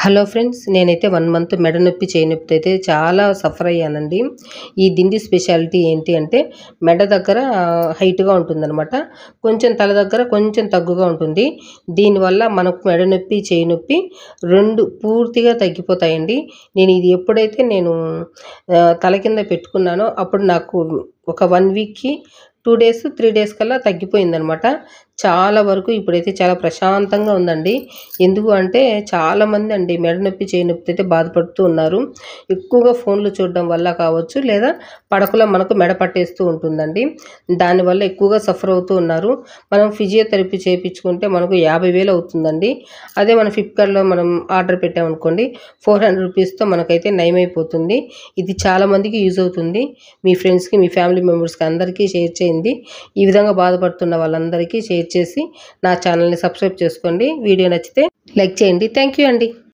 Hello friends, నేనైతే 1 month మెడ నొప్పి, చేయి నొప్పితో అయితే చాలా సఫర్ అయ్యానండి. ఈ దిండి స్పెషాలిటీ ఏంటి అంటే మెడ దగ్గర హైట్‌గా ఉంటుందనమాట. కొంచెం తల దగ్గర కొంచెం తగ్గుగా ఉంటుంది. దీనివల్ల మనకు మెడ నొప్పి, చేయి నొప్పి 2 పూర్తిగా తగ్గిపోతాయండి. నేను ఇది ఎప్పుడైతే తల కింద పెట్టుకున్నానో అప్పుడు నాకు ఒక 1 వీక్‌కి 2 డేస్, 3 డేస్ కల్లా తగ్గిపోయిందనమాట. చాలా వరకు ఇప్పుడైతే చాలా ప్రశాంతంగా ఉందండి. ఎందుకు అంటే చాలామంది అండి మెడ నొప్పి, చేయి నొప్పితో అయితే బాధపడుతూ ఉన్నారు. ఎక్కువగా ఫోన్లు చూడడం వల్ల కావచ్చు, లేదా పడకలో మనకు మెడ పట్టేస్తూ ఉంటుందండి. దానివల్ల ఎక్కువగా సఫర్ అవుతూ ఉన్నారు. మనం ఫిజియోథెరపీ చేయించుకుంటే మనకు 50,000 అవుతుందండి. అదే మన ఫ్లిప్కార్ట్‌లో మనం ఆర్డర్ పెట్టామనుకోండి, 400 రూపీస్‌తో మనకైతే నయమైపోతుంది. ఇది చాలామందికి యూజ్ అవుతుంది. మీ ఫ్రెండ్స్‌కి, మీ ఫ్యామిలీ మెంబర్స్‌కి అందరికీ షేర్ చేయండి. ఈ విధంగా బాధపడుతున్న వాళ్ళందరికీ షేర్ చేసి నా ఛానల్‌ని సబ్స్క్రైబ్ చేసుకోండి. వీడియో నచ్చితే లైక్ చేయండి. థ్యాంక్ యూ అండి.